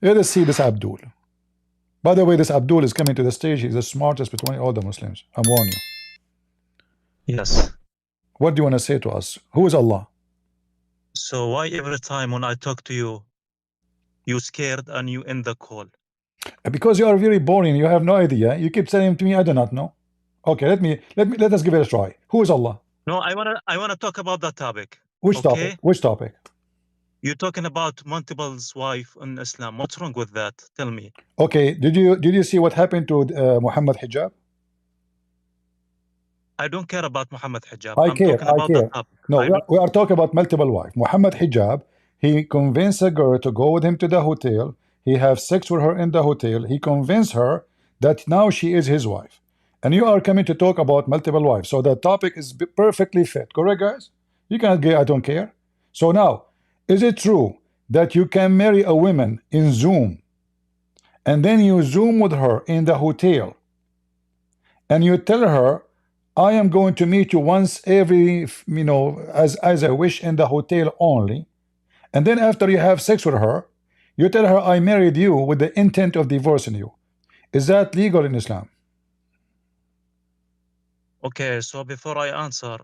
Let us see this Abdul. By the way, this Abdul is coming to the stage. He's the smartest between all the Muslims. I'm warning you. Yes. What do you want to say to us? Who is Allah? So why every time when I talk to you, you scared and you end the call? Because you are very boring. You have no idea. You keep saying to me, I do not know. Okay, let us give it a try. Who is Allah? No, I wanna talk about that topic. Which okay? topic? Which topic? You're talking about multiple wives in Islam. What's wrong with that? Tell me. Okay, did you see what happened to Muhammad hijab? I don't care about Muhammad hijab. I I'm care. talking about the topic. No, we are talking about multiple wives. Muhammad hijab. He convinced a girl to go with him to the hotel. He have sex with her in the hotel. He convinced her that now she is his wife. And you are coming to talk about multiple wives. So the topic is perfectly fit. Correct, guys? You cannot get, I don't care. So now, is it true that you can marry a woman in Zoom and then you Zoom with her in the hotel and you tell her, I am going to meet you once every, as I wish in the hotel only. And then after you have sex with her, you tell her, I married you with the intent of divorcing you. Is that legal in Islam? Okay, so before I answer,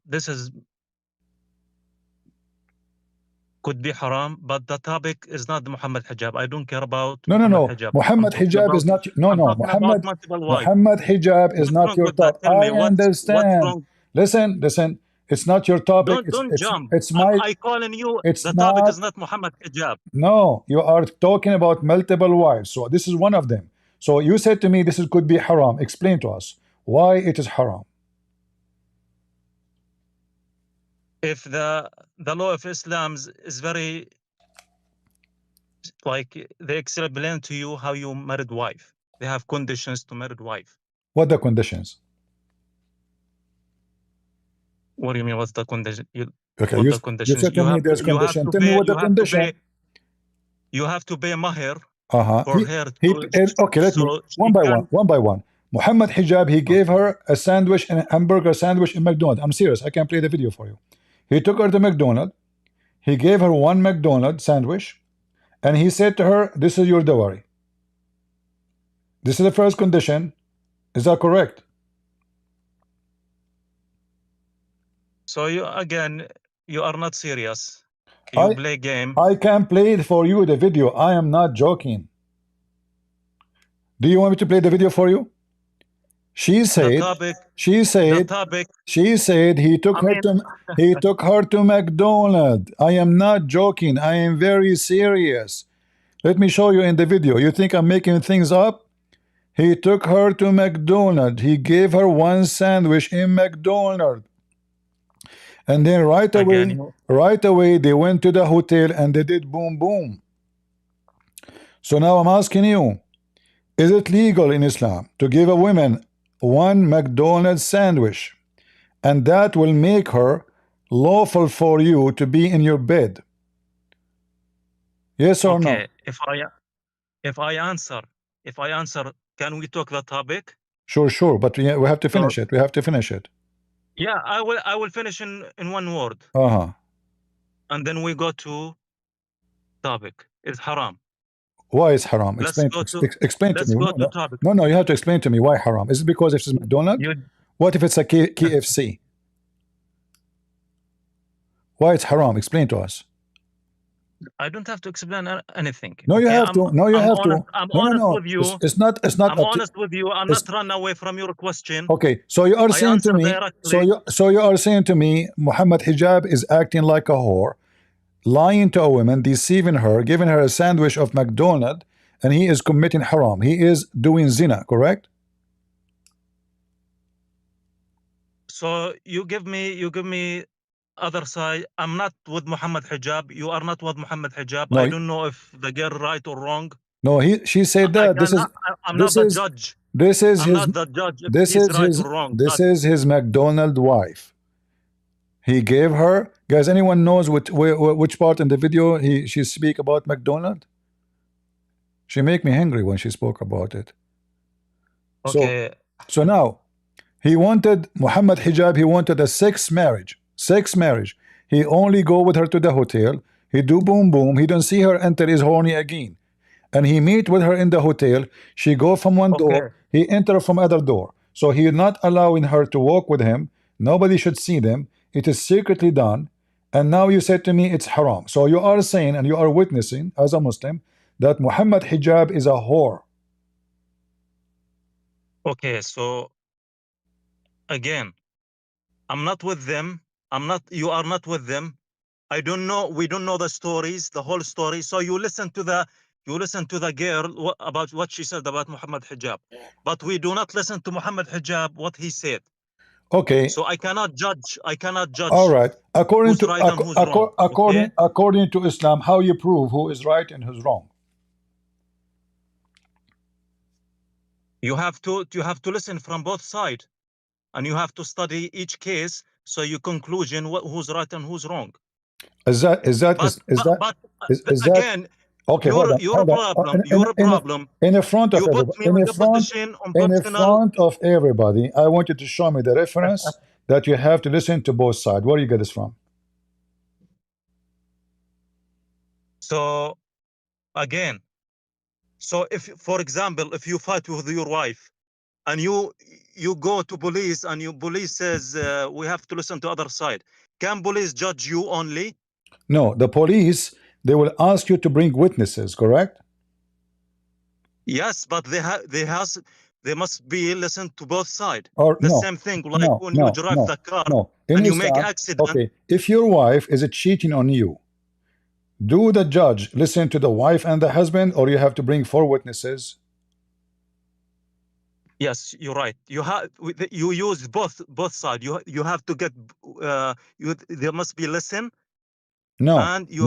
this is could be haram, but the topic is not the Muhammad hijab. I don't care about Muhammad hijab. Muhammad hijab is not Muhammad hijab is not your topic. I understand. Listen, it's not your topic. Don't jump. It's my. I calling you. The topic is not Muhammad hijab. No, you are talking about multiple wives. So this is one of them. So you said to me this could be haram. Explain to us why it is haram. If the law of Islam is very, like, they explain to you how you married wife. They have conditions to married wife. What the conditions? What do you mean? What's the condition? Okay, you said to me there's condition. Tell me what the condition. You have to pay mahir. For her. Okay, let me one by one. Muhammad hijab, he gave her a sandwich and a hamburger sandwich in McDonald's. I'm serious. I can play the video for you. He took her to McDonald's. He gave her one McDonald's sandwich, and he said to her, "This is your dowry." This is the first condition. Is that correct? So you are not serious. You play game. I can play it for you, the video. I am not joking. Do you want me to play the video for you? She said he took her to McDonald's. I am not joking. I am very serious. Let me show you in the video. You think I'm making things up? He took her to McDonald's. He gave her one sandwich in McDonald's. And then right away they went to the hotel and they did boom boom. So now I'm asking you, is it legal in Islam to give a woman one McDonald's sandwich and that will make her lawful for you to be in your bed? Yes or no? If I answer, can we talk the topic? Sure, but we have to finish it. We have to finish it. Yeah, I will finish in one word. And then we go to topic. It's haram. Why is haram? Explain to me. No, you have to explain to me why haram. Is it because it's McDonald's? What if it's a KFC? Why it's haram? Explain to us. I don't have to explain anything. No, you have to. No, you have to. I'm honest with you. It's not. I'm honest with you. I'm not running away from your question. Okay, so you are saying to me. So you are saying to me, Muhammad hijab is acting like a whore, lying to a woman, deceiving her, giving her a sandwich of McDonald's, and he is committing haram. He is doing zina. Correct? So you give me other side. I'm not with Muhammad hijab. You are not with Muhammad hijab. No, I don't know if the girl right or wrong. No, she said that. I'm not the judge. This is I'm not the judge. This is his McDonald's wife. He gave her. Guys, anyone knows which part in the video she speak about McDonald's? She make me angry when she spoke about it. Okay. So now he wanted Muhammad hijab. He wanted a sex marriage. He only go with her to the hotel. He do boom boom. He don't see her until he's horny again. And he meet with her in the hotel. She go from one Okay. door. He enter from other door. So he not allowing her to walk with him. Nobody should see them. It is secretly done. And now you said to me it's haram. So you are saying and you are witnessing as a Muslim that Muhammad hijab is a whore. Okay, so again, I'm not with them. You are not with them. I don't know. We don't know the stories, the whole story. So you listen to the girl about what she said about Muhammad hijab, but we do not listen to Muhammad hijab what he said. Okay. So I cannot judge. All right. According who's to right and who's wrong. Okay, according to Islam, how you prove who is right and who's wrong? you have to listen from both sides, and you have to study each case so you conclusion who's right and who's wrong. Is that Again, okay? Hold on. your problem. In the front of You put everybody, me on the position on in the personal. front of everybody, I want you to show me the reference that you have to listen to both sides. Where do you get this from? So again, so if, for example, if you fight with your wife and you go to police and police says we have to listen to other side, can police judge you only? No, the police, they will ask you to bring witnesses, correct? Yes, but they must be listened to both sides. Or The no, same thing like when you drive the car In and you Islam, make accident. okay, if your wife is cheating on you, do the judge listen to the wife and the husband, or you have to bring 4 witnesses? Yes, you're right. You use both sides. You have to get there must be listen, and you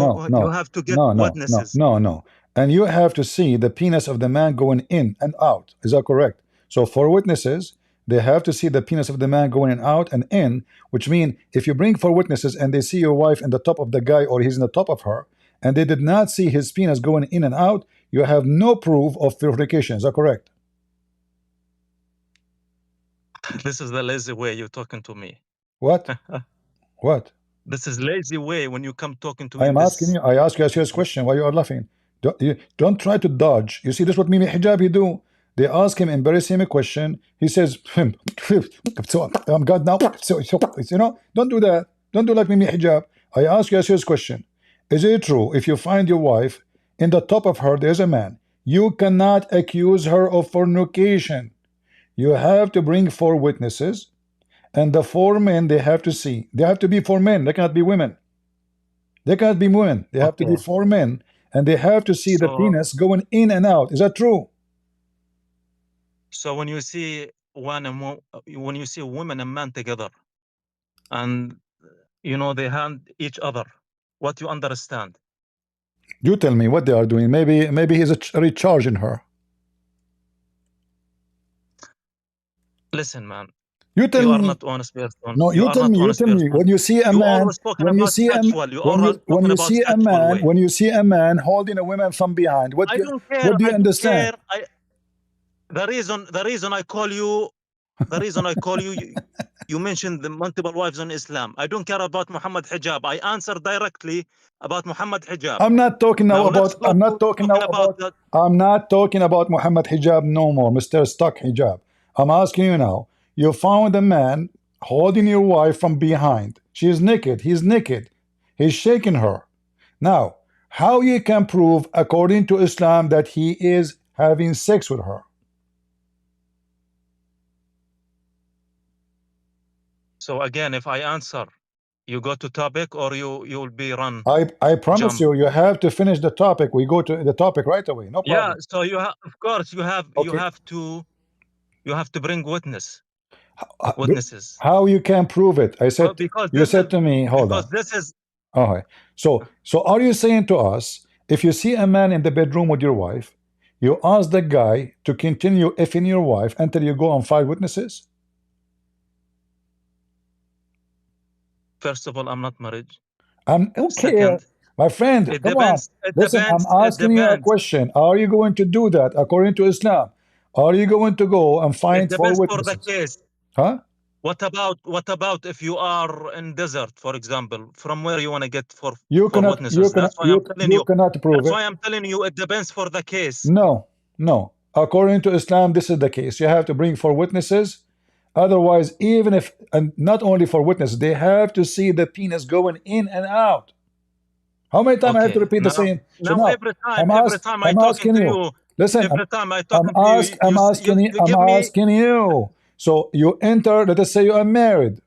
have to get witnesses. No. And you have to see the penis of the man going in and out. Is that correct? So 4 witnesses, they have to see the penis of the man going in, out and in, which means if you bring 4 witnesses and they see your wife in the top of the guy or he's in the top of her, and they did not see his penis going in and out, you have no proof of fornication. Is that correct? This is the lazy way you're talking to me. What? What? This is lazy way when you come talking to me. I'm asking you. I ask you a serious question. Why you are laughing? Don't try to dodge. You see, this is what Mimi Hijab he do. They ask him, embarrass him a question. He says, I'm God now. You know, don't do that. Don't do like Mimi Hijab. I ask you a serious question. Is it true if you find your wife in the top of her, there's a man, you cannot accuse her of fornication? You have to bring 4 witnesses, and the 4 men they have to see. They have to be 4 men. They cannot be women. They cannot be women. They have to be 4 men, and they have to see the penis going in and out. Is that true? So when you see when you see women and men together, and you know they hand each other, what you understand? You tell me what they are doing. Maybe he's recharging her. Listen, man. You tell me. You are not honest person. No, you tell me. You tell me. When you see a man, when you see a man holding a woman from behind, what do you understand? The reason I call you, you mentioned the multiple wives in Islam. I don't care about Muhammad hijab. I answer directly about Muhammad hijab. I'm not talking now about. I'm not talking about Muhammad hijab no more, Mr. Stuck hijab. I'm asking you now. You found a man holding your wife from behind. She is naked. He's naked. He's shaking her. Now, how you can prove, according to Islam, that he is having sex with her? So again, if I answer, you go to topic, or you'll be run. I promise you, you have to finish the topic. We go to the topic right away. No problem. Yeah. So you have, of course, you have to bring witnesses. How you can prove it? I said, you said to me, hold on. This is okay. So are you saying to us, if you see a man in the bedroom with your wife, you ask the guy to continue effing your wife until you go on 5 witnesses? First of all, I'm not married. I'm okay. Second, my friend, come on. Listen, I'm asking you a question. Are you going to do that according to Islam? Are you going to go and find 4 witnesses? For the case. Huh? What about if you are in desert, for example? From where you want to get for witnesses? That's why I'm telling you you. cannot prove That's it. why I'm telling you. It depends for the case. No, no. According to Islam, this is the case. You have to bring 4 witnesses. Otherwise, even if, and not only for witnesses, they have to see the penis going in and out. How many times I have to Okay. repeat the same? So Now now every time I I'm talking asking to you. you, Listen, every time I talking to you, you I'm give me. asking you. So you enter. Let us say you are married.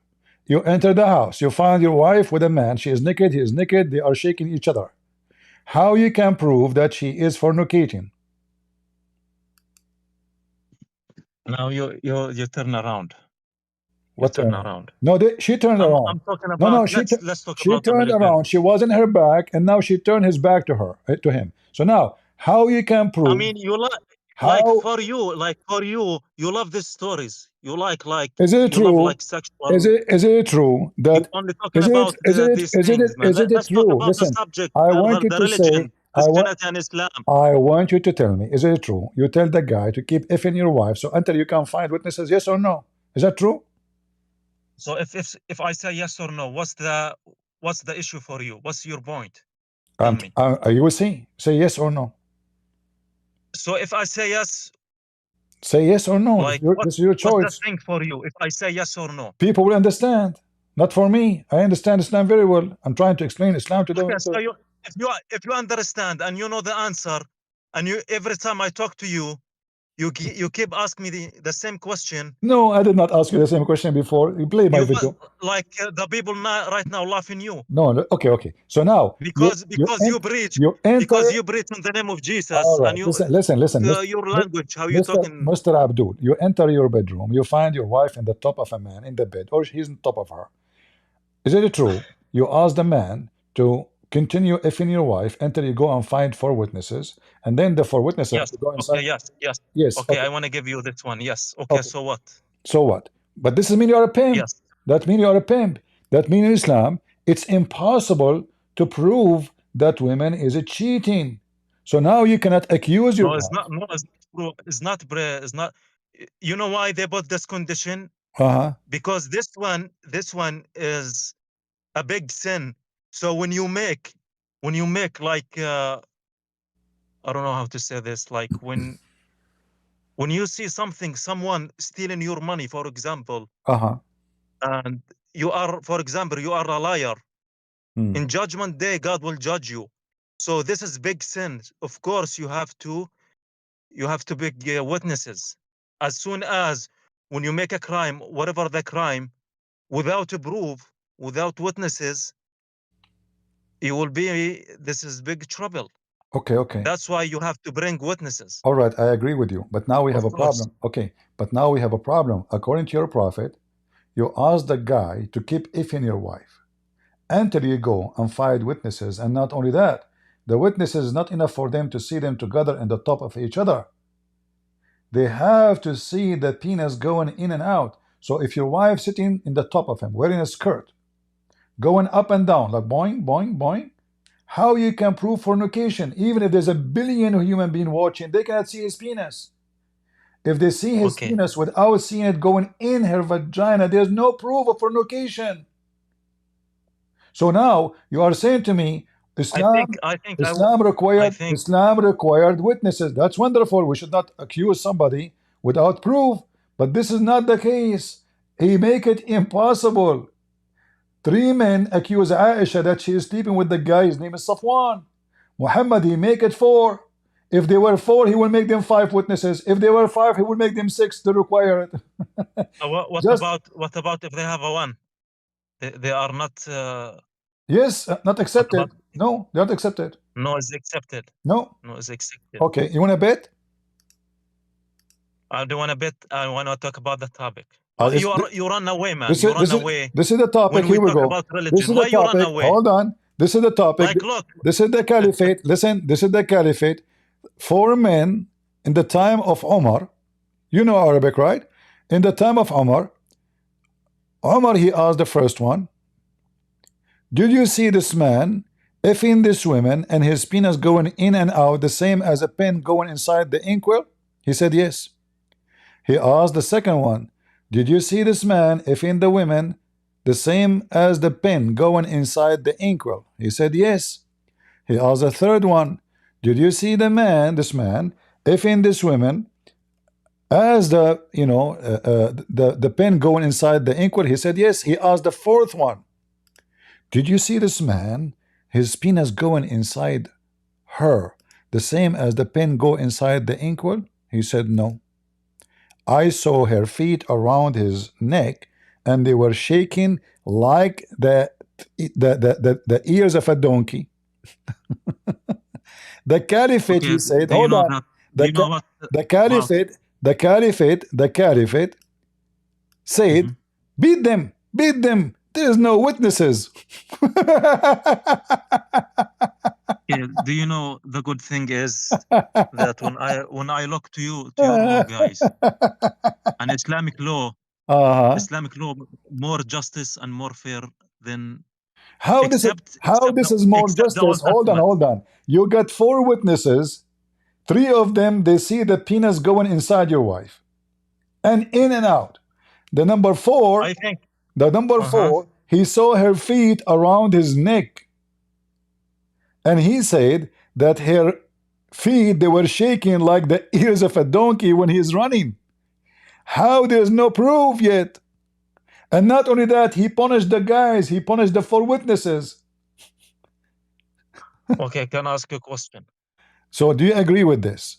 You enter the house. You find your wife with a man. She is naked. He is naked. They are shaking each other. How you can prove that she is fornicating? Now you turn around. What turn turn around? around. No, she turned around. I'm talking No, about. no, Let's talk she about the turned religion. around. She was in her back, and now she turned his back to her, to him. So now, how you can prove? I mean, you like How for you, you love these stories. You like is it you love true? like sexual. Is it true You that only talking about these things, man. Let's talk true? about the Listen, subject, I want you the to say, religion, Christianity and Islam. I want you to tell me, is it true? You tell the guy to keep effing your wife, so until you can find witnesses, yes or no? Is that true? So if I say yes or no, what's the issue for you? What's your point? Tell me. You will see. Say yes or no. So if I say yes, say yes or no. like This is your what's the choice. thing for you if I say yes or no? People will understand. Not for me. I understand Islam very well. I'm trying to explain Islam to them. Okay, so if you understand and you know the answer, and you every time I talk to you, you keep asking me the same question. No, I did not ask you the same question before. You play my video. Like the people right now laughing you. No, okay. So now because you preach you enter. because you preach in the name of Jesus. All right. And you Listen. your language, how you Mr. talking. Mr. Abdul, you enter your bedroom. You find your wife in the top of a man in the bed, or he's on top of her. Is it true? You ask the man to continue effing your wife until you go and find 4 witnesses, and then the 4 witnesses have Yes. to go inside. Okay. Yes. Yes. Okay. Okay. I want to give you this one. Yes. Okay. So what? So what? But this is mean you're a pimp. Yes. That mean you're a pimp. That mean in Islam, it's impossible to prove that women is a cheating. So now you cannot accuse your No, it's wife. not. No, it's true. It's not. You know why they put this condition? Because this one is a big sin. So when you make like I don't know how to say this, like when you see someone stealing your money, for example, and you are, for example, you are a liar, in judgment day God will judge you. So this is big sin. Of course you have to bring witnesses. As soon as when you make a crime, whatever the crime, without a proof, without witnesses, you will be, this is big trouble. Okay. That's why you have to bring witnesses. All right, I agree with you. But now we have Of a course. problem. Okay, but now we have a problem. According to your prophet, you ask the guy to keep effing your wife until you go and find witnesses. And not only that, the witnesses is not enough for them to see them together in the top of each other. They have to see the penis going in and out. So if your wife sitting in the top of him wearing a skirt, going up and down like boing, boing, boing, how you can prove fornication? Even if there's a billion human being watching, they cannot see his penis. If they see his penis without seeing it going in her vagina, there's no proof of fornication. So now you are saying to me, Islam required witnesses. That's wonderful. We should not accuse somebody without proof. But this is not the case. He make it impossible. 3 men accuse Aisha that she is sleeping with the guy. His name is Safwan. Muhammad, he make it 4. If they were 4, he will make them 5 witnesses. If they were 5, he will make them 6 to require it. What about if they have a 1? They are not. Yes, not accepted. No, they're not accepted. No, it's accepted. No, it's accepted. Okay, you want to bet? I don't want to bet. I want to talk about the topic. You run away, man. You run away. This is the topic. Here we go. This is the topic. Hold on. This is the topic. Like, look. This is the caliphate. Listen, this is the caliphate. 4 men in the time of Omar. You know Arabic, right? In the time of Omar, he asked the first one, did you see this man effing this woman and his penis going in and out the same as a pen going inside the inkwell? He said yes. He asked the second one, Did you see this man, if in the women, the same as the pen going inside the inkwell? He said, yes. He asked the third one, did you see the man, this man, if in this women, as the, the pen going inside the inkwell? He said, yes. He asked the fourth one, did you see this man, his penis going inside her, the same as the pen go inside the inkwell? He said, no. I saw her feet around his neck, and they were shaking like the ears of a donkey. The caliphate, Okay, he said, do you hold know on. that? Do The you know what? the Wow. caliphate said, beat them, beat them. There's no witnesses. Yeah, do you know the good thing is that when I look to your law, guys, and Islamic law, more justice and more fair than How this is more except the justice? Old Hold on, Testament. hold on. You got 4 witnesses. 3 of them, they see the penis going inside your wife and in and out. The number 4, I think. he saw her feet around his neck, and he said that her feet, they were shaking like the ears of a donkey when he's running. How there's no proof yet? And not only that, he punished the guys, he punished the 4 witnesses. Okay, can I ask you a question? So do you agree with this?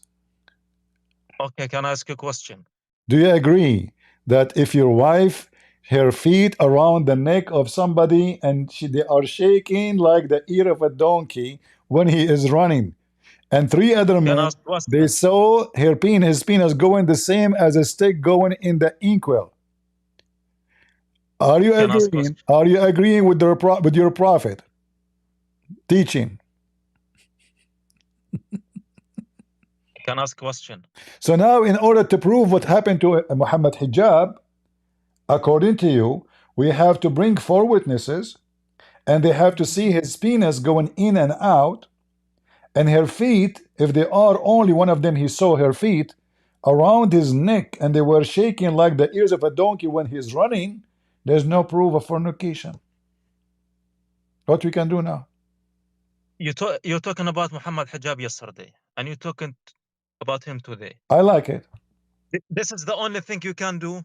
Okay, can I ask you a question? Do you agree that if your wife, her feet around the neck of somebody, and they are shaking like the ear of a donkey when he is running, and 3 other Can I men, ask a they question? saw his penis going the same as a stick going in the inkwell? Are you Can I ask a agreeing? question? Are you agreeing with your prophet teaching? Can I ask a question? So now, in order to prove what happened to Muhammad Hijab, according to you, we have to bring 4 witnesses, and they have to see his penis going in and out, and her feet, if they are only one of them, he saw her feet around his neck, and they were shaking like the ears of a donkey when he's running. There's no proof of fornication. What we can do now? You're talking about Muhammad Hijab yesterday, and you're talking about him today. I like it. This is the only thing you can do.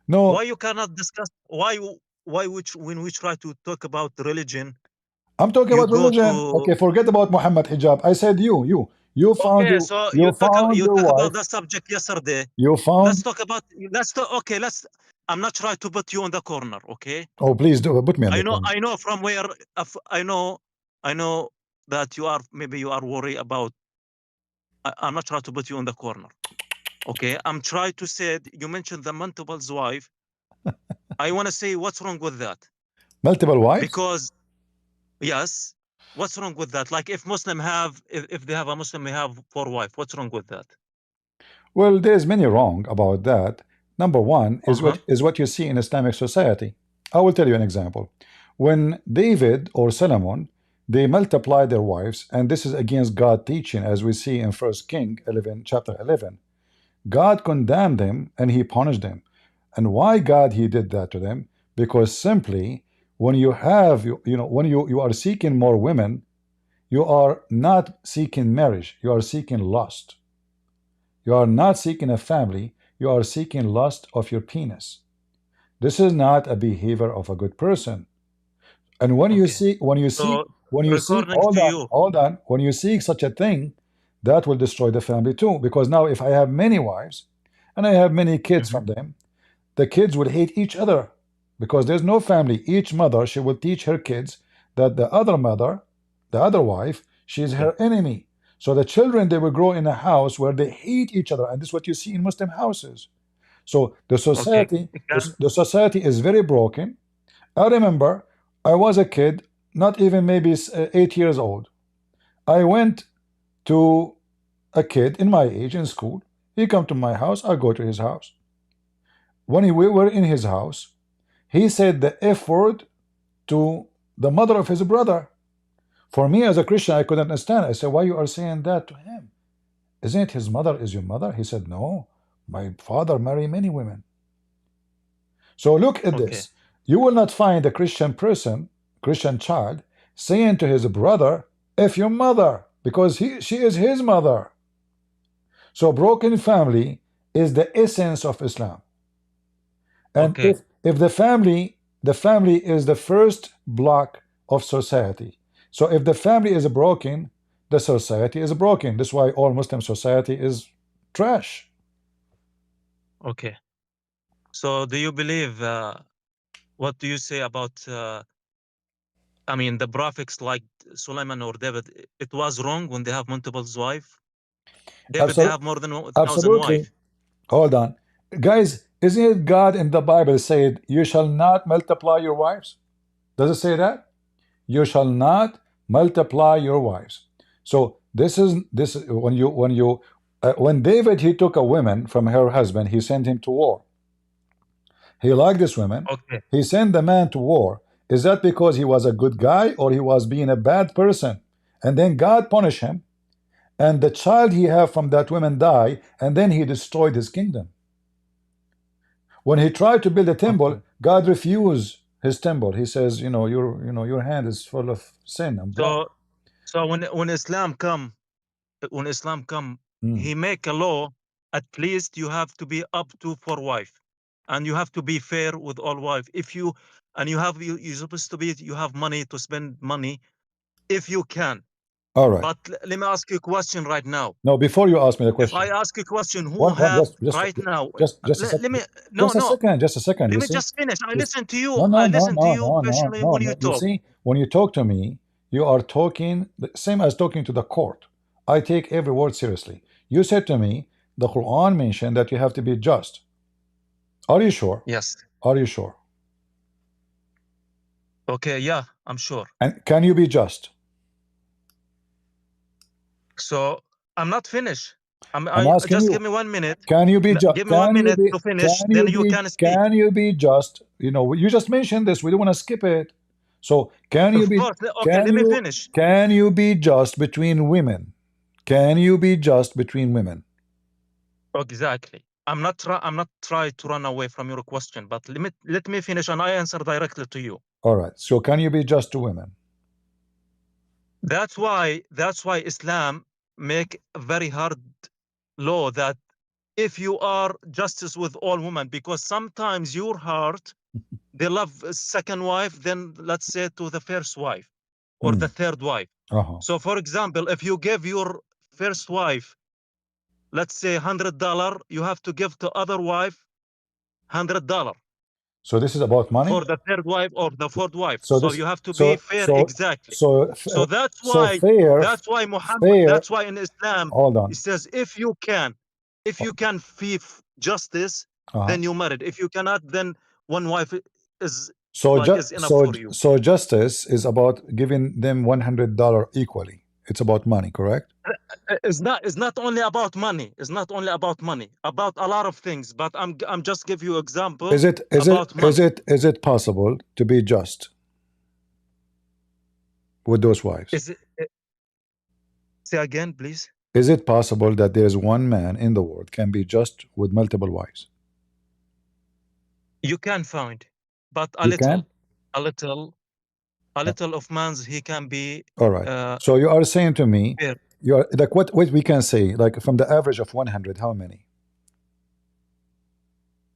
No, Why you cannot discuss? When we try to talk about religion, I'm talking you about go religion. to. Okay, forget about Muhammad Hijab. I said you found Okay, you so you found you your talk about wife. that subject yesterday. You Let's found. talk about. Let's talk. Okay, let's. I'm not trying to put you in the corner. Okay. Oh, please do put me on the I know. corner. I know from where. I know. I know that you are. Maybe you are worried about. I'm not trying to put you in the corner. Okay. I'm trying to say. You mentioned the multiple's wife. I want to say what's wrong with that, Multiple wives? because yes, what's wrong with that? Like if Muslim have, if they have a Muslim, they have 4 wives. What's wrong with that? Well, there's many wrong about that. Number one is Uh-huh. what you see in Islamic society. I will tell you an example. When David or Solomon, they multiply their wives, and this is against God teaching, as we see in First King 11, chapter 11. God condemned them and he punished them. And why God he did that to them? Because simply when you have when you are seeking more women, you are not seeking marriage, you are seeking lust. You are not seeking a family, you are seeking lust of your penis. This is not a behavior of a good person. And when you Okay. see So according hold to on, you, hold on, when you seek such a thing, that will destroy the family too. Because now if I have many wives and I have many kids from them, the kids will hate each other because there's no family. Each mother, she will teach her kids that the other mother, the other wife, she's okay, her enemy. So the children, they will grow in a house where they hate each other, and this is what you see in Muslim houses. So the okay, society, can the society is very broken. I remember I was a kid, not even maybe 8 years old. I went to a kid in my age in school. He come to my house. I go to his house. When we were in his house, he said the F word to the mother of his brother. For me as a Christian, I couldn't understand. I said, why you are saying that to him? Isn't it his mother is your mother? He said, no, my father married many women. So look at Okay. this. You will not find a Christian person, Christian child, saying to his brother, "If your mother," because she is his mother. So broken family is the essence of Islam. And Okay. if the family is the first block of society. So if the family is broken, the society is broken. That's why all Muslim society is trash. Okay. So do you believe, what do you say about, I mean, the prophets like Sulaiman or David, it was wrong when they have multiple wives? David, they have more than 1,000 Absolutely. wives. Hold on. Guys, isn't it God in the Bible said, "You shall not multiply your wives"? Does it say that? You shall not multiply your wives. So this when David he took a woman from her husband, he sent him to war. He liked this woman. Okay. He sent the man to war. Is that because he was a good guy or he was being a bad person? And then God punished him, and the child he had from that woman died, and then he destroyed his kingdom. When he tried to build a temple, Okay. God refused his temple. He says, your hand is full of sin and blood. So when Islam come, he make a law. At least you have to be up to 4 wives, and you have to be fair with all wives. If you and you have you're supposed to be, you have money to spend money if you can. All right. But let me ask you a question right now. No, before you ask me the If I question, ask a question, who one have just right now? just a Let second, me no no. just a second. Let You me see, just finish. I Just- listen to you. no, I no, no, listen to no, you no, no, patiently no, when you no. You talk. see, when you talk to me, you are talking the same as talking to the court. I take every word seriously. You said to me, the Quran mentioned that you have to be just. Are you sure? Yes. Are you sure? Okay. Yeah, I'm sure. And can you be just? So I'm not finished. I'm I asking just you. give me 1 minute. Can you be just? Give me 1 minute to finish. Then you can speak. Can you be just? You just mentioned this. We don't want to skip it. So can you Of be? course. Okay. Let me finish. Can you be just between women? Can you be just between women? Exactly. I'm not trying to run away from your question, but let me finish and I answer directly to you. All right. So can you be just to women? That's why Islam make a very hard law that if you are justice with all women, because sometimes your heart, they love a second wife, then let's say to the first wife or the third wife. So for example, if you give your first wife, let's say $100, you have to give to other wife $100 So this is about money. for the third wife or the fourth wife. So So this you have to be so fair. so Exactly. so So so fair Muhammad, fair. that's why in Islam Hold on. it says if you can feel justice, then you married. If you cannot, then one wife is is enough for you. So justice is about giving them $100 equally. It's about money, correct? It's not only about money. It's not only about money. About a lot of things. But I'm just give you example about money. Is it possible to be just with those wives? Is it, say again, please. Is it possible that there is one man in the world can be just with multiple wives? You can find, but You can? a little of man's he can be All right. So you are saying to me, fair. you are like what we can say, like from the average of 100, how many?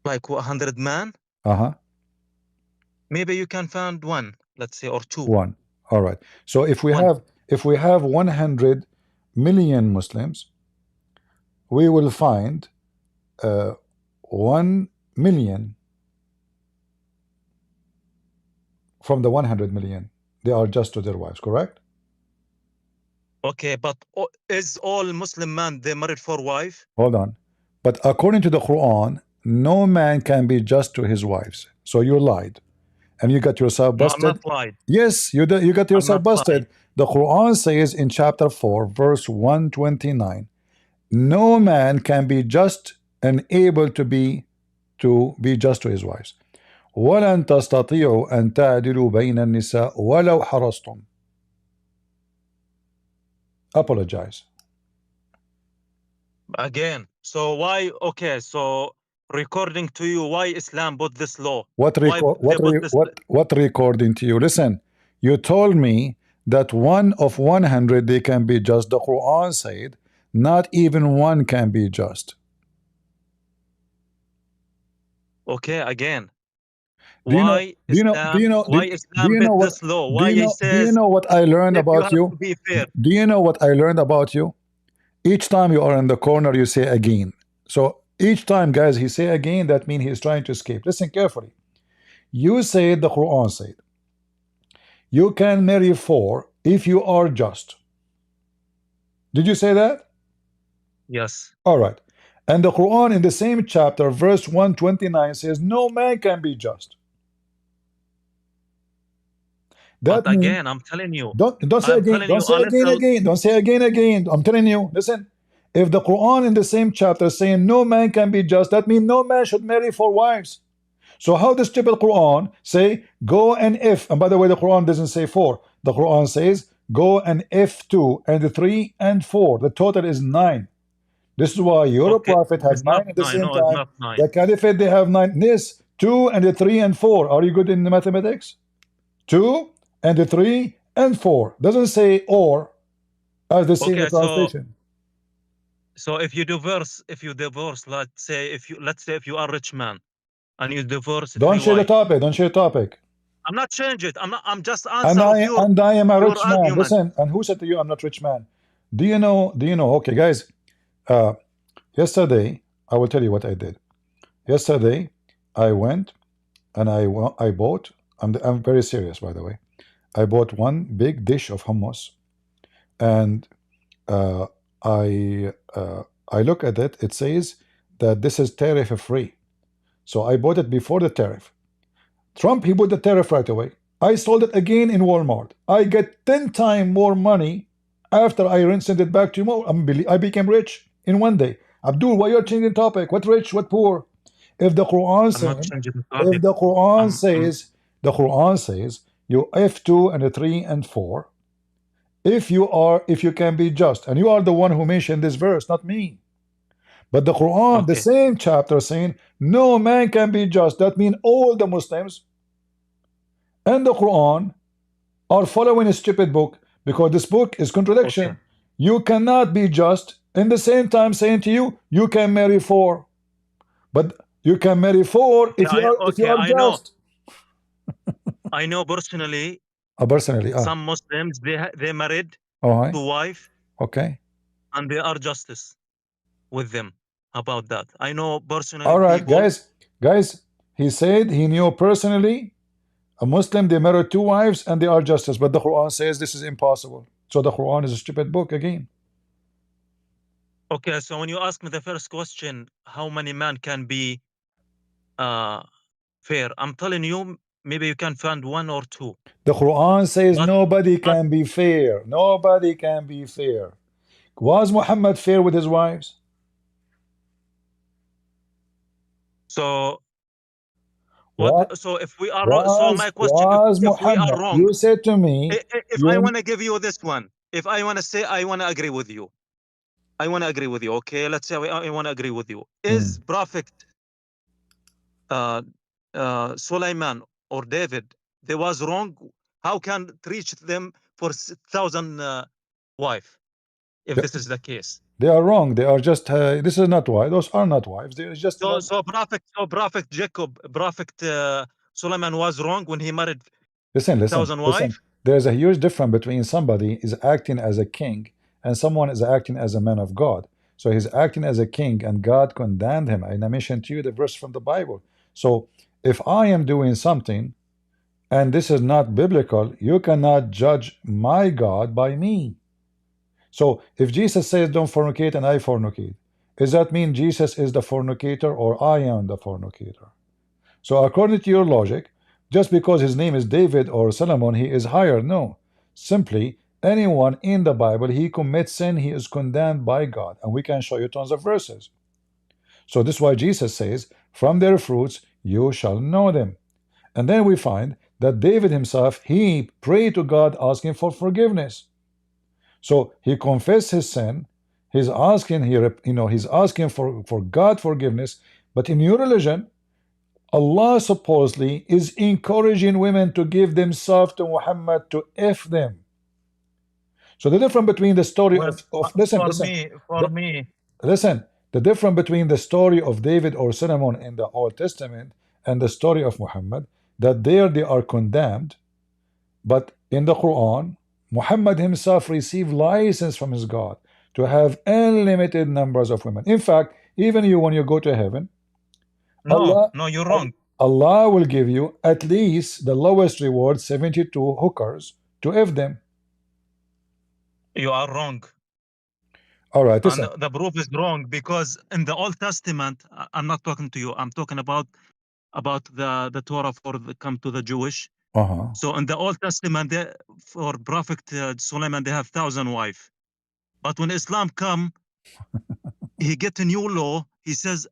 Like 100 man, Uh-huh. maybe you can find one, let's say, or two. One. All right. So if we One. have 100 million Muslims, we will find 1 million from the 100 million. They are just to their wives, correct? Okay, but is all Muslim man they married for wife? Hold on. But according to the Quran, no man can be just to his wives. So you lied. And you got yourself No, I'm not busted. lied. Yes, you got I'm yourself not busted. lied. The Quran says in chapter 4, verse 129, no man can be just and able to be just to his wives. ولن تستطيعوا أن تعدلوا بين النساء ولو حرصتم. Apologize. Again. So why? Okay, so recording to you why Islam put this law. What Why they put this? what recording to you? Listen, you told me that 1 of 100 they can be just. The Quran said not even one can be just. Okay, again. Do you know? Why Do you know? Do you Islam? know? Why Do Islam you did know what? this law? Do Why you he know? Do you says know what I learned if you about have you? to be fair? Do you know what I learned about you? Each time you are in the corner, you say again. So each time, guys, he say again, that means he is trying to escape. Listen carefully. You said the Quran said you can marry 4 if you are just. Did you say that? Yes. All right. And the Quran in the same chapter, verse 129 says no man can be just. But That means again, I'm telling you, don't say I'm again. telling Don't you say a again little. again. Don't say again again. I'm telling you. Listen. If the Quran in the same chapter saying no man can be just, that means no man should marry 4 wives. So how does stupid Quran say go and if? And by the way, the Quran doesn't say 4. The Quran says go and if 2 and 3 and 4. The total is 9. This is why your Okay, prophet had it's not 9 at the 9. same No, it's time. not 9. The caliphate they have 9. This 2 and 3 and 4. Are you good in the mathematics? 2 and 3 and 4. Doesn't say or as they say in the Okay, translation. so if you divorce, let's say if you are a rich man and you divorce 3 Don't share the wives, topic. Don't share the topic. I'm not change it. I'm just And answer of I am a your rich man. argument. Listen, and who said to you I'm not rich man? Do you know? Do you know? Okay, guys. Yesterday, I will tell you what I did. Yesterday, I went and I bought. I'm very serious, by the way. I bought one big dish of hummus, and uh, I look at it. It says that this is tariff free. So I bought it before the tariff. Trump, he put the tariff right away. I sold it again in Walmart. I get 10 times more money after I sent it back to you. I became rich in one day. Abdul, why you're changing topic? What rich? What poor? If the Quran I'm not says, changing the if topic. the Quran I'm says, the Quran says, you F2 and 3 and 4. If you can be just, and you are the one who mentioned this verse, not me. But the Quran, the okay. same chapter saying, no man can be just. That means all the Muslims and the Quran are following a stupid book, because this book is Okay. contradiction. You cannot be just in the same time saying to you, you can marry 4. But you can marry 4 Okay, if you are I know. just. I know personally Personally, some Muslims they married all right, 2 wives okay, and they are justice with them about that. I know personally all right, people. guys. He said he knew personally a Muslim they married 2 wives and they are justice, but the Quran says this is impossible. So the Quran is a stupid book again. Okay, so when you ask me the first question, how many men can be fair? I'm telling you, maybe you can find 1 or 2. The Quran says But nobody but can be fair. Nobody can be fair. Was Muhammad fair with his wives? so What so if we are wrong, so my question, was if we are Muhammad? wrong, You said to me, if I you want to give you this one, if I want to say I want to agree with you, I want to agree with you. Okay, let's say I want to agree with you. Is Prophet Sulaiman or David, they was wrong? How can reach them for 1,000 wife if this is the case? they are wrong. They are just this is not wives. Those are not wives. They are just not. So Prophet Jacob, Prophet Sulaiman was wrong when he married Listen, 1,000 wife. There's a huge difference between somebody is acting as a king and someone is acting as a man of God. So he's acting as a king and God condemned him. And I mentioned to you the verse from the Bible. So if I am doing something and this is not biblical, you cannot judge my God by me. So if Jesus says don't fornicate and I fornicate, does that mean Jesus is the fornicator or I am the fornicator? So according to your logic, just because his name is David or Solomon, he is higher. No. Simply, anyone in the Bible, he commits sin, he is condemned by God. And we can show you tons of verses. So this is why Jesus says, from their fruits you shall know them. And then we find that David himself, he prayed to God asking for forgiveness. So he confessed his sin. He's asking here, he's asking for God forgiveness But in your religion, Allah supposedly is encouraging women to give themselves to Muhammad to F them. So the difference between the story Well, of listen, for listen, me, the, listen, the difference between the story of David or Solomon in the Old Testament and the story of Muhammad, that there they are condemned, but in the Quran, Muhammad himself received license from his God to have unlimited numbers of women. In fact, even you, when you go to heaven, no, Allah, no, you're wrong. Allah will give you at least the lowest reward, 72 hookers, to F them. You are wrong. All right, And listen. the proof is wrong because in the Old Testament, I'm not talking to you. I'm talking about the Torah for the come to the Jewish. So in the Old Testament, for Prophet Solomon, they have 1,000 wives. But when Islam come, he get a new law. He says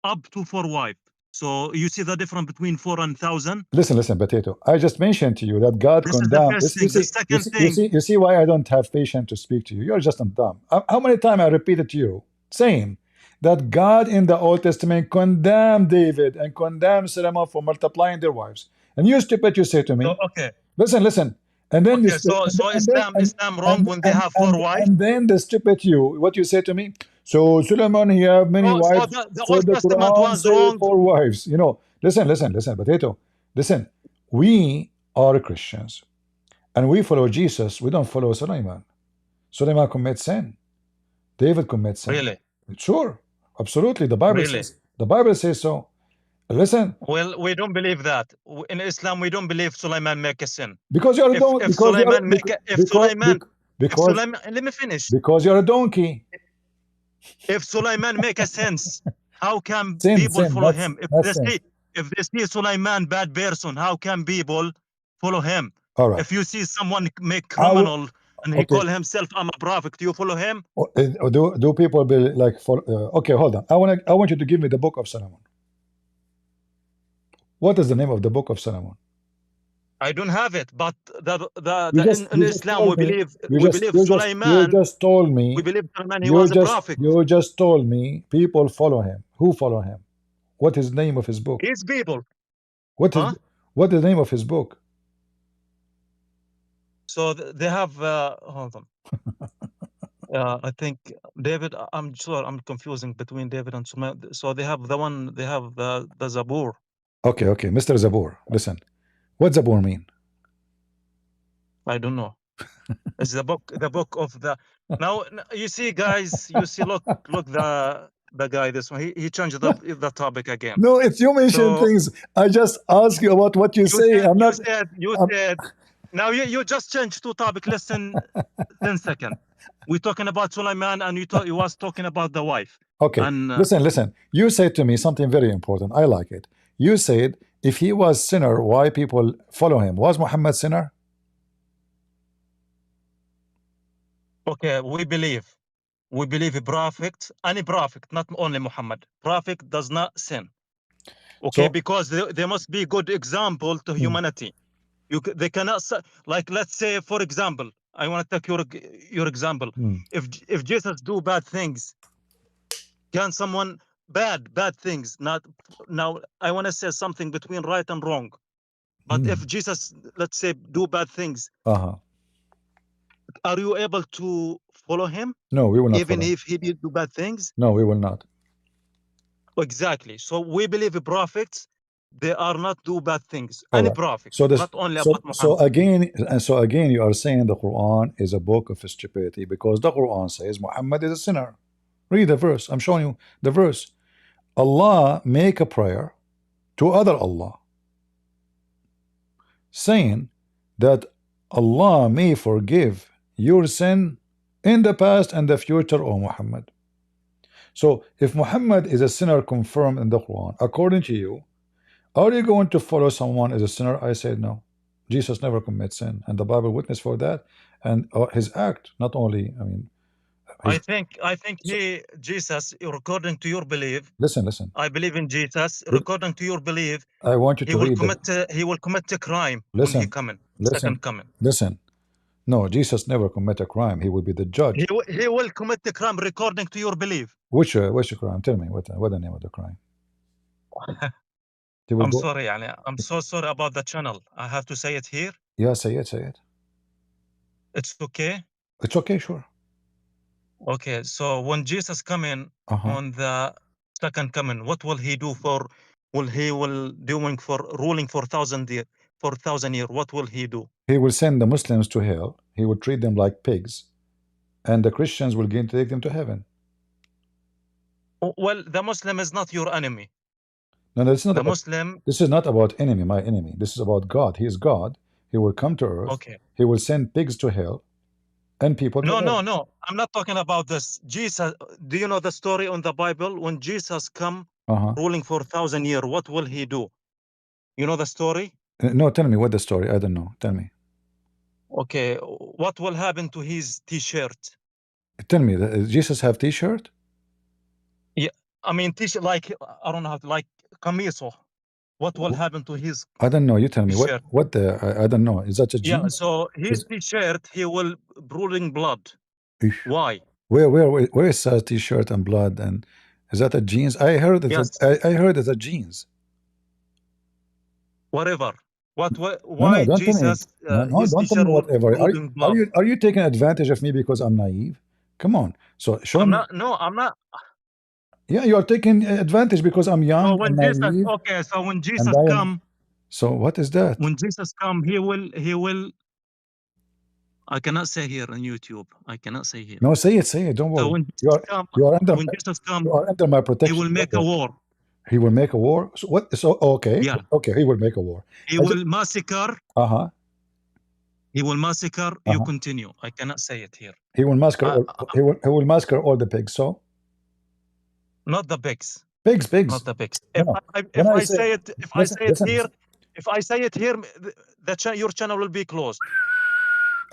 up to 4 wives. So you see the difference between 4 and 1,000. Listen, potato. I just mentioned to you that God This is the condemned. first thing. The second thing. You see why I don't have patience to speak to you. You're just dumb. How many times I repeated to you, saying that God in the Old Testament condemned David and condemned Solomon for multiplying their wives, and you stupid, you say to me, So, okay. listen, and then Okay. this, So Islam wrong when they have 4 wives. and then the stupid you, what you say to me? So Solomon, he have many So wives. the So Old the Testament Quran was say wrong. 4 wives. You know, listen, potato. Listen, we are Christians and we follow Jesus. We don't follow Solomon. Solomon commits sin. David commits sin. Really? Sure, absolutely. The Bible Really? says. The Bible says so. Listen. Well, we don't believe that. In Islam, we don't believe Sulaiman make a sin. Because you're a donkey. If Sulaiman make a, if Sulaiman, let me finish. Because you're a donkey. If Sulaiman make a sense, how can Sin, people follow that's him? sin. If they see Sulaiman bad person, how can people follow him? All right. If you see someone make criminal and he call himself I'm a prophet, do you follow him? Do people be like for? Okay, hold on. I want you to give me the book of Solomon. What is the name of the book of Solomon? I don't have it, but in Islam we believe Sulaiman. You just told me. We believe Sulaiman he was a prophet. You just told me people follow him. Who follow him? What is the name of his book? His people. What is the name of his book? So they have hold on. I think David. I'm sure I'm confusing between David and Sulaiman. So they have the one. They have the Zabur. Okay, Mr. Zabur. Listen, what Zabur mean? I don't know. It's the book of the. Now you see, guys. You see, look the guy. This one. He changed the topic again. No, it's you mention things. I just ask you about what you say. You said. Now you just changed two topics. Listen, 10 seconds. We're talking about Sulaiman, and you was talking about the wife. Okay, and, listen. You said to me something very important. I like it. You said if he was sinner, why people follow him? Was Muhammad sinner? Okay, we believe a prophet, any prophet, not only Muhammad. Prophet does not sin. Okay, because there must be good example to humanity. They cannot, like, let's say, for example, I want to take your example. If Jesus do bad things, can someone bad things? Not now. I want to say something between right and wrong. But if Jesus, let's say, do bad things, are you able to follow him? No, we will not. Even if he did do bad things? No, we will not. Exactly. So we believe the prophets, they are not do bad things. Any prophet, not only about Muhammad. So again, you are saying the Quran is a book of stupidity because the Quran says Muhammad is a sinner. Read the verse. I'm showing you the verse. Allah make a prayer to other Allah, saying that Allah may forgive your sin in the past and the future, O Muhammad. So if Muhammad is a sinner confirmed in the Quran, according to you, are you going to follow someone as a sinner? I said no. Jesus never commits sin, and the Bible witness for that, and his act, not only, I mean, I think Jesus, according to your belief. Listen. I believe in Jesus. According to your belief, I want you to read. He will commit a crime when he coming. Second coming. Listen. No, Jesus never commit a crime. He will be the judge. He will commit the crime according to your belief. Which crime? Tell me what the name of the crime? They will I'm go. sorry, يعني, I'm so sorry about the channel. I have to say it here. Yeah, say it, say it. It's okay? It's okay, sure. Okay, so when Jesus come in on the second coming, what will he do for, doing for ruling for 1,000 year, for 1,000 year, what will he do? He will send the Muslims to hell. He will treat them like pigs, and the Christians will gain to take them to heaven. Well, the Muslim is not your enemy. No, no, it's not The about, Muslim, this is not about enemy, my enemy. This is about God. He is God. He will come to earth. okay. He will send pigs to hell and people to No, no, heaven. no. I'm not talking about this. Jesus, do you know the story on the Bible? When Jesus come ruling for 1,000 year, what will he do? You know the story? No, tell me what the story. I don't know. Tell me. Okay, what will happen to his t-shirt? Tell me. Jesus have T-shirt? Yeah, I mean t-shirt, like, I don't know, like kamiso. What will happen to his I don't know. You tell me. t-shirt? What the? I don't know. Is that a Yeah, jeans? so his t-shirt, he will ruling blood. Ish. Why? Where is a T-shirt and blood? And is that a jeans? I heard it's Yes, I heard it's a jeans. whatever. No, no, Why don't tell me. Jesus, No, no, his don't tell me t-shirt will whatever. ruling blood? Are you taking advantage of me because I'm naive? Come on. So show I'm me. not, no, I'm not. Yeah, you are taking advantage because I'm So young and when Jesus, naive, okay, so when and Jesus I am. come, So what is that? when Jesus come, he will, I cannot say here on YouTube. I cannot say here. No, say it, say it. Don't So worry. when Jesus come, You are under when Jesus come, you are under my he protection, will make a brother. war. He will make a war. So what? So okay, Yeah, okay. He will make a war. he will massacre. Uh-huh. He will massacre. You continue. I cannot say it here. He will massacre all. He will massacre all the pigs. So Not the pigs. pigs. Not the pigs. No, If no. I When if I I say, say it, if I listen, say it listen, here, listen. if I say it here, your channel will be closed.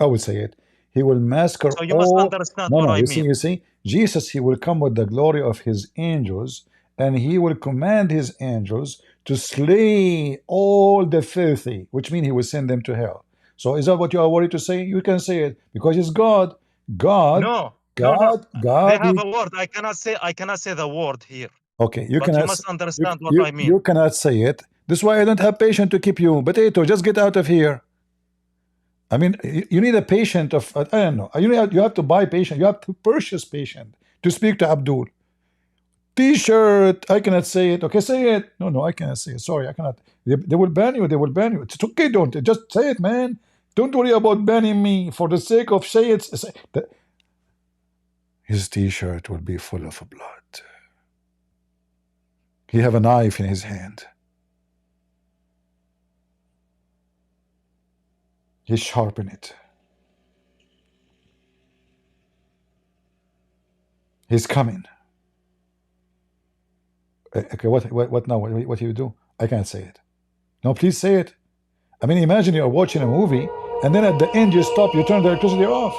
I will say it. He will massacre So you must all. understand No, what no. I mean. You see, Jesus. He will come with the glory of his angels, and he will command his angels to slay all the filthy, which means he will send them to hell. So is that what you are worried to say? You can say it because he's God. God, No, no, no. God, They God. have a word. I cannot say the word here. Okay, you But you cannot. must understand what I mean. You cannot say it. This is why I don't have patience to keep you. Potato, just get out of here. I mean, you need a patient of, I don't know. You have to buy patient. You have to purchase patient to speak to Abdul. T-shirt. I cannot say it. Okay, say it. No, no, I cannot say it. Sorry, I cannot. They will ban you. They will ban you. It's okay. Don't just say it, man. Don't worry about banning me for the sake of say it. His T-shirt will be full of blood. He have a knife in his hand. He sharpen it. He's coming. Okay, what now? What do you do? I can't say it. No, please say it. I mean, imagine you're watching a movie, and then at the end you stop, you turn the electricity off.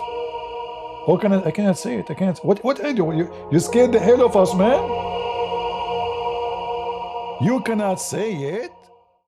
What can I cannot say it. I can't. What I do? You scared the hell of us, man. You cannot say it.